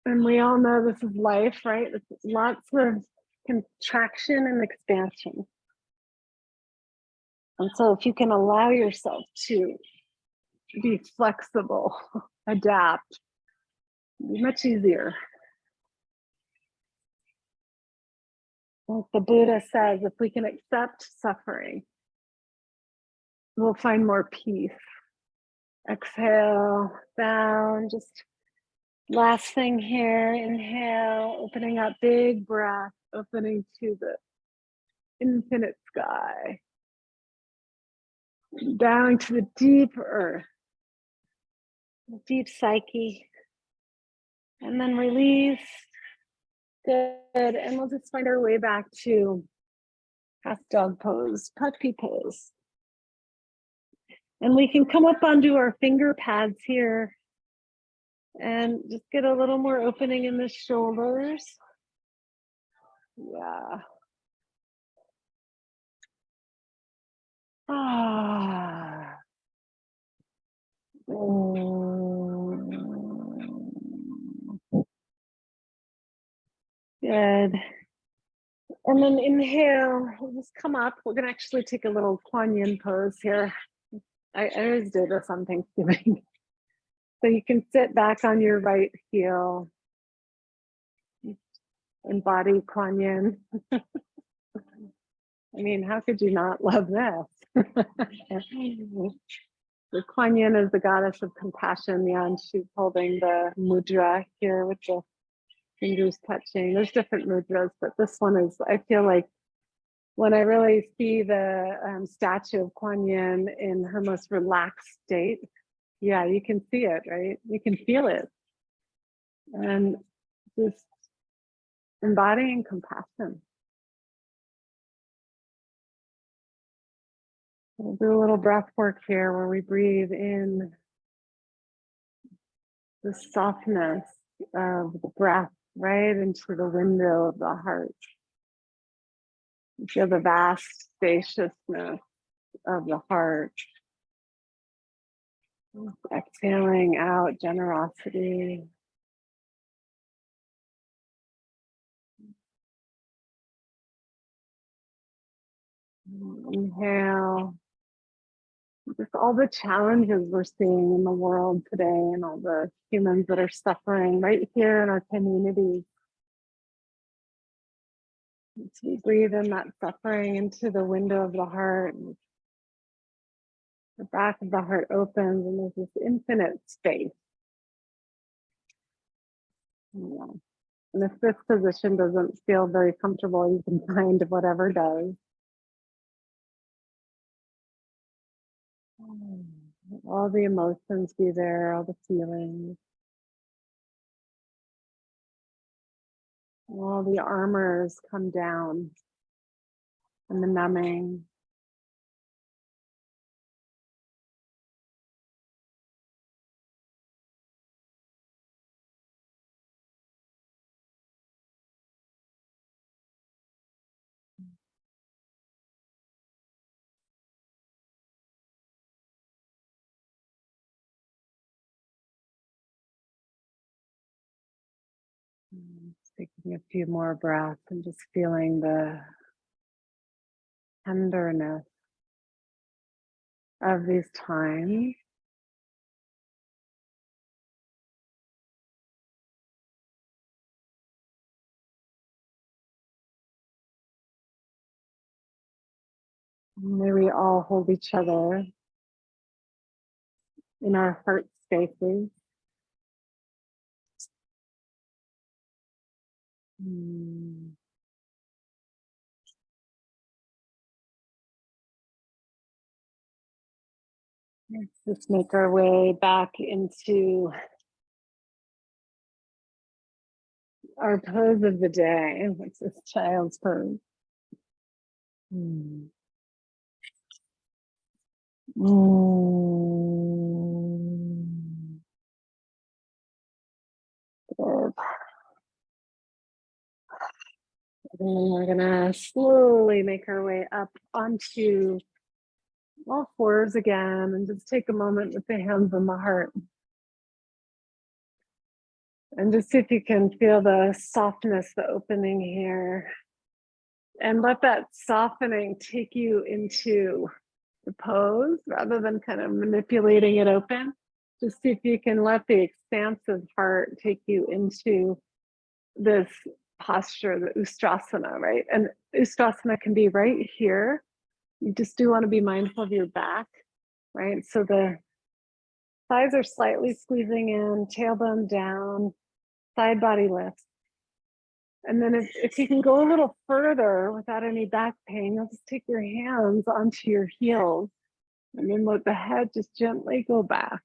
And we all know this is life, right? It's lots of contraction and expansion. And so if you can allow yourself to be flexible, adapt, it'll be much easier. Like the Buddha says, if we can accept suffering, we'll find more peace. Exhale, down, just last thing here, inhale, opening up, big breath, opening to the infinite sky. Down to the deep earth, deep psyche, and then release. Good, and we'll just find our way back to half dog pose, puppy pose. And we can come up onto our finger pads here and just get a little more opening in the shoulders. Yeah. Ah. Good. And then inhale, we'll just come up. We're going to actually take a little Kuan Yin pose here. I always do this on Thanksgiving. So you can sit back on your right heel. Embody Kuan Yin. I mean, how could you not love this? The Kuan Yin is the goddess of compassion, and she's holding the mudra here with the fingers touching. There's different mudras, but this one is, I feel like when I really see the statue of Kuan Yin in her most relaxed state, yeah, you can see it, right? You can feel it. And just embodying compassion. We'll do a little breath work here where we breathe in the softness of the breath right into the window of the heart. You feel the vast spaciousness of the heart. Exhaling out generosity. Inhale. Just all the challenges we're seeing in the world today and all the humans that are suffering right here in our communities. So we breathe in that suffering into the window of the heart. And the back of the heart opens and there's this infinite space. Yeah. And if this position doesn't feel very comfortable, you can find whatever does. All the emotions be there, all the feelings. All the armors come down and the numbing. Taking a few more breaths and just feeling the tenderness of these times. May we all hold each other in our heart spaces. Let's just make our way back into our pose of the day, which is child's pose. Mm. Mm. Good. And then we're gonna slowly make our way up onto all fours again and just take a moment with the hands on the heart. And just see if you can feel the softness, the opening here. And let that softening take you into the pose rather than kind of manipulating it open. Just see if you can let the expansive heart take you into this posture, the Ustrasana, right? And Ustrasana can be right here. You just do want to be mindful of your back, right? So the thighs are slightly squeezing in, tailbone down, side body lifts. And then if you can go a little further without any back pain, you'll just take your hands onto your heels and then let the head just gently go back.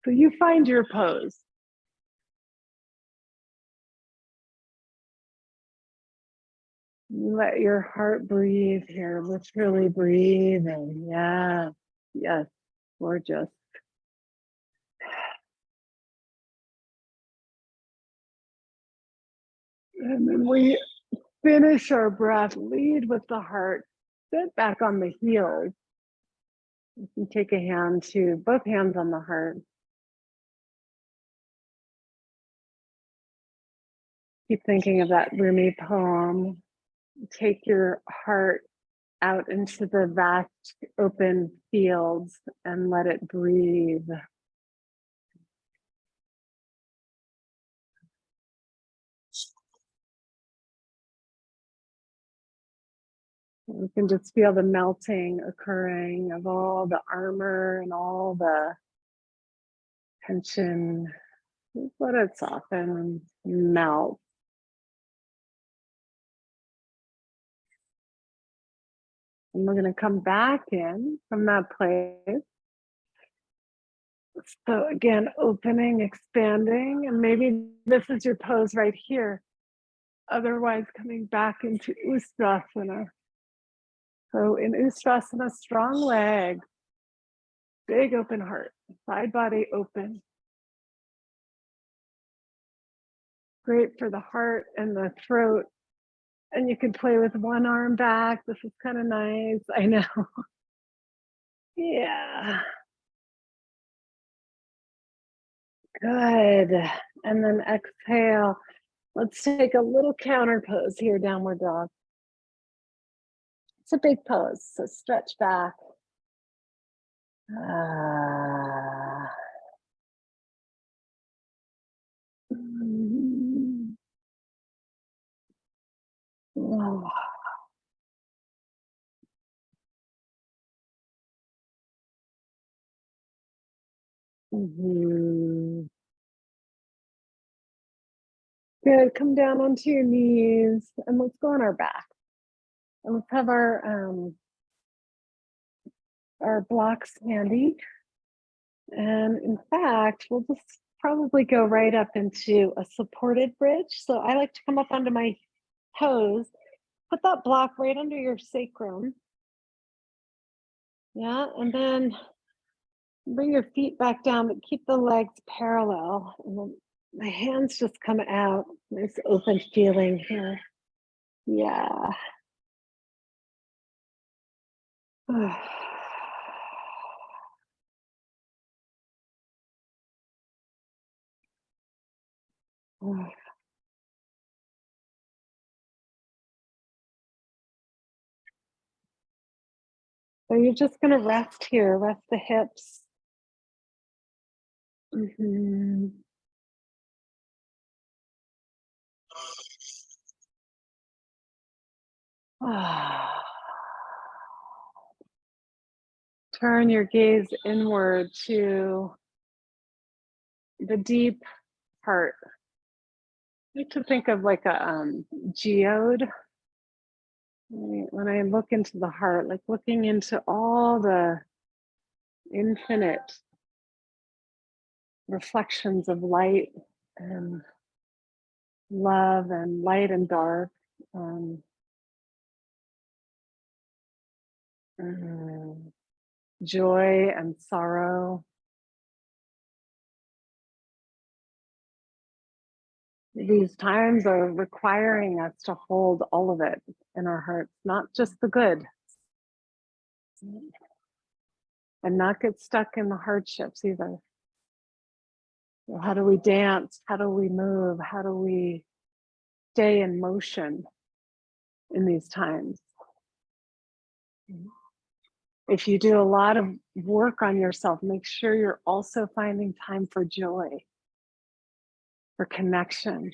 So you find your pose. Let your heart breathe here. Literally breathing. Yeah. Yes. Gorgeous. And then we finish our breath, lead with the heart, sit back on the heels. You can take a hand to both hands on the heart. Keep thinking of that Rumi poem. Take your heart out into the vast open fields and let it breathe. You can just feel the melting occurring of all the armor and all the tension. Just let it soften and melt. And we're going to come back in from that place. So again, opening, expanding, and maybe this is your pose right here. Otherwise, coming back into Ustrasana. So in Ustrasana, strong leg, big open heart, side body open. Great for the heart and the throat. And you can play with one arm back. This is kind of nice. I know. Yeah. Good. And then exhale. Let's take a little counter pose here, downward dog. It's a big pose, so stretch back. Oh. Good, come down onto your knees and let's go on our back. And let's have our blocks handy. And in fact, we'll just probably go right up into a supported bridge. So I like to come up onto my toes, put that block right under your sacrum. Yeah, and then bring your feet back down, but keep the legs parallel. And then my hands just come out. Nice open feeling here. Yeah. So you're just going to rest here, rest the hips. Mhm. Ah. Turn your gaze inward to the deep heart. I like to think of like a geode. When I look into the heart, like looking into all the infinite reflections of light and love and light and dark. Um, mm, Joy and sorrow. These times are requiring us to hold all of it in our hearts, not just the good, and not get stuck in the hardships either. So how do we dance? How do we move? How do we stay in motion in these times? If you do a lot of work on yourself, make sure you're also finding time for joy, for connection.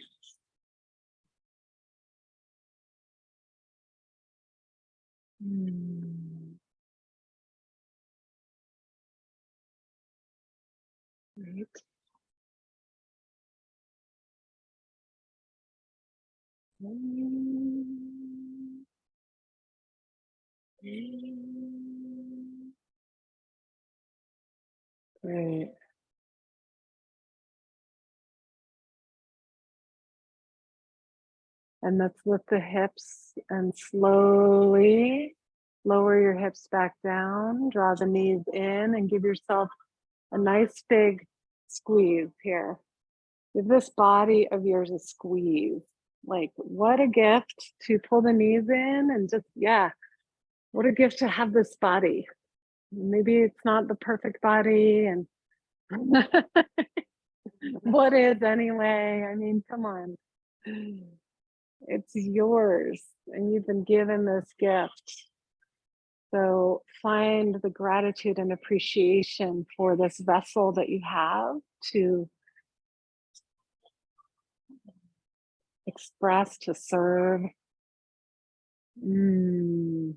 Right. Great. And let's lift the hips and slowly lower your hips back down. Draw the knees in and give yourself a nice big squeeze here. Give this body of yours a squeeze. Like, what a gift to pull the knees in and just, yeah, what a gift to have this body. Maybe it's not the perfect body, and what is anyway? I mean, come on. It's yours, and you've been given this gift. So find the gratitude and appreciation for this vessel that you have to express, to serve. Mm.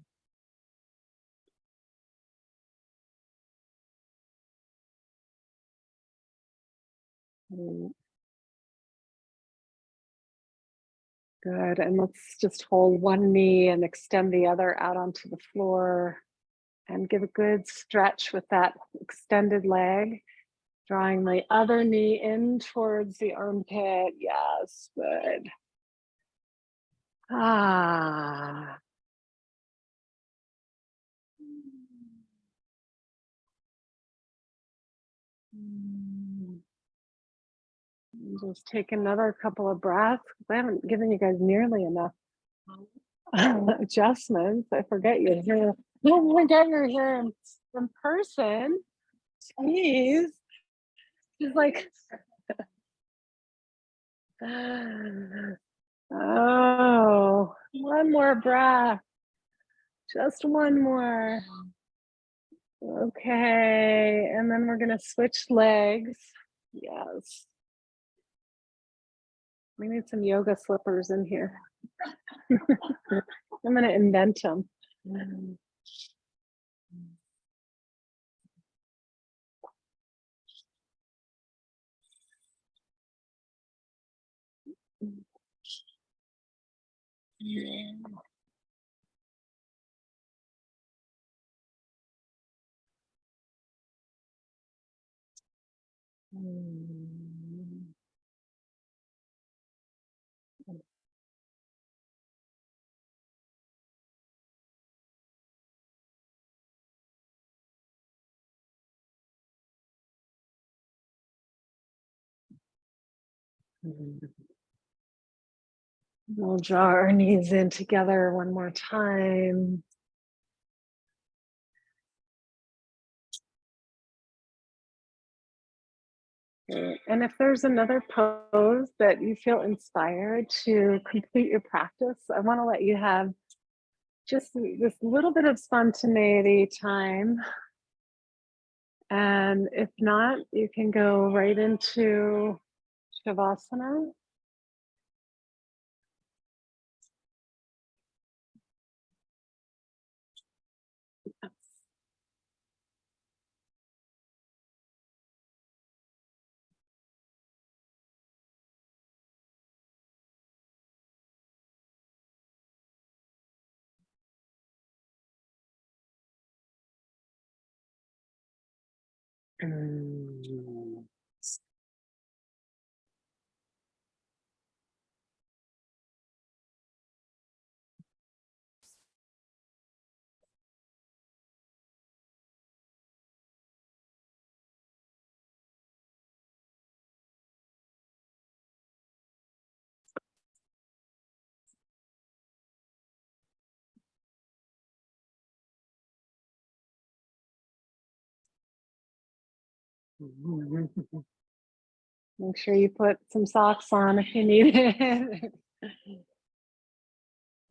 Mm. Good. And let's just hold one knee and extend the other out onto the floor and give a good stretch with that extended leg. Drawing the other knee in towards the armpit. Yes, good. Ah. Mm. Just take another couple of breaths. I haven't given you guys nearly enough adjustments. I forget you're here. I forget you're here in person. Jeez. She's like, oh, one more breath. Just one more. Okay. And then we're going to switch legs. Yes. We need some yoga slippers in here. I'm going to invent them. We'll draw our knees in together one more time. And if there's another pose that you feel inspired to complete your practice, I want to let you have just this little bit of spontaneity time. And if not, you can go right into Shavasana. Mm. Make sure you put some socks on if you need it.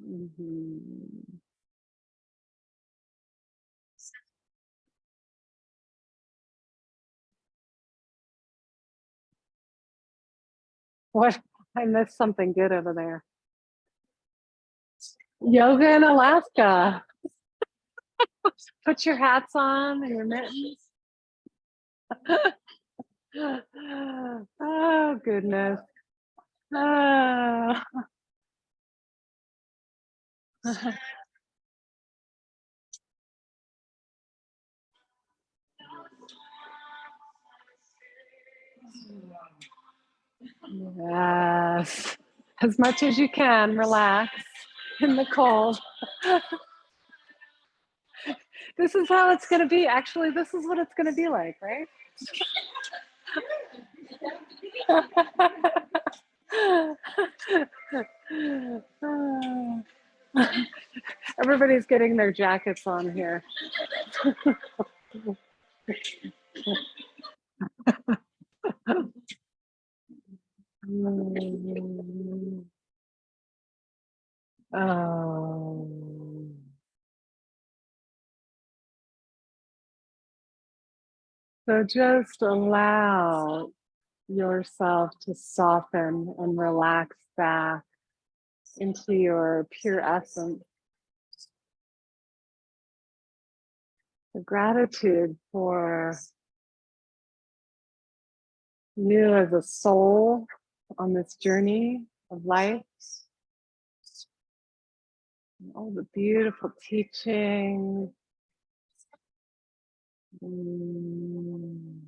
Mhm. What? I missed something good over there. Yoga in Alaska. Put your hats on and your mittens. Oh, goodness. Oh. Yes. As much as you can, relax in the cold. This is how it's going to be. Actually, this is what it's going to be like, right? Everybody's getting their jackets on here. Oh. So just allow yourself to soften and relax back into your pure essence. The gratitude for you as a soul on this journey of life, and all the beautiful teaching. Mm.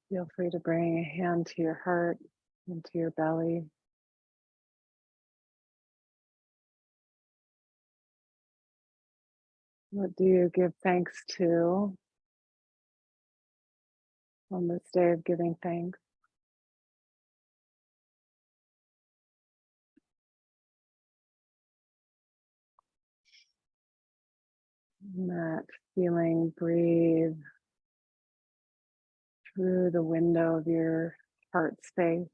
Feel free to bring a hand to your heart, into your belly. What do you give thanks to on this day of giving thanks? And that feeling, breathe through the window of your heart space.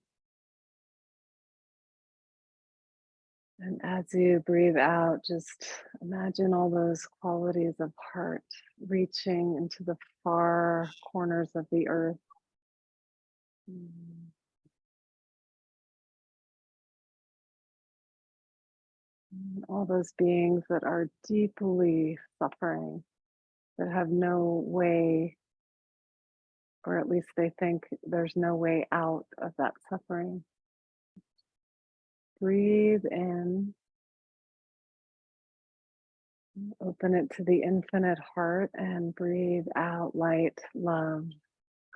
And as you breathe out, just imagine all those qualities of heart reaching into the far corners of the earth. And all those beings that are deeply suffering, that have no way, or at least they think there's no way out of that suffering. Breathe in. Open it to the infinite heart and breathe out light, love,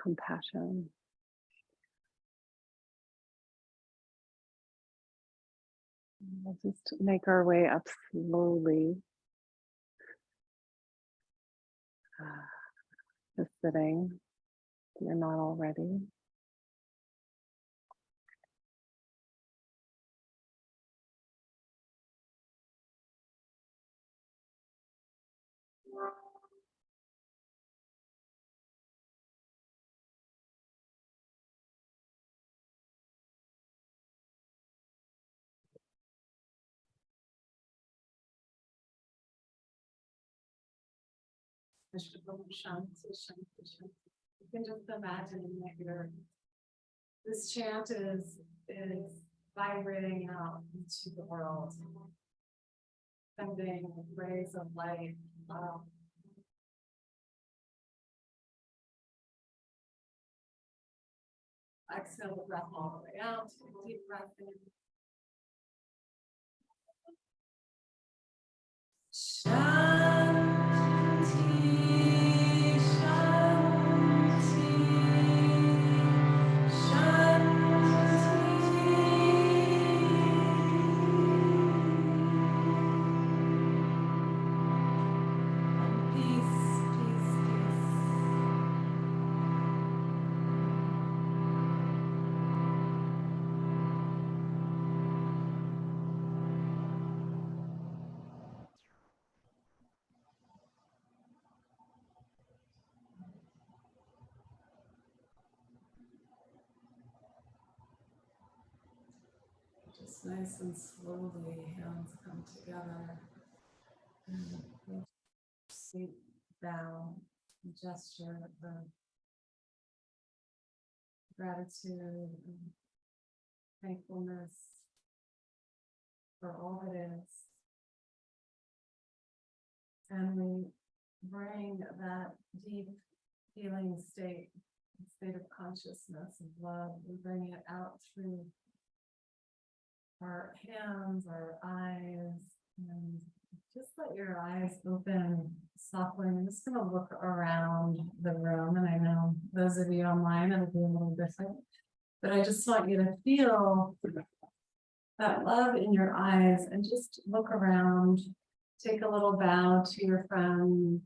compassion. We'll just make our way up slowly. Just sitting, if you're not already. You can just imagine that this chant is vibrating out into the world, sending rays of light. Exhale the breath all the way out, take a deep breath in. Shanti, just nice and slowly, hands come together. And sweet bow, gesture of the gratitude and thankfulness for all that is. And we bring that deep feeling state of consciousness of love, we bring it out through our hands, our eyes, and just let your eyes open softly. I'm just going to look around the room, and I know those of you online, it'll be a little different, but I just want you to feel that love in your eyes and just look around, take a little bow to your friend.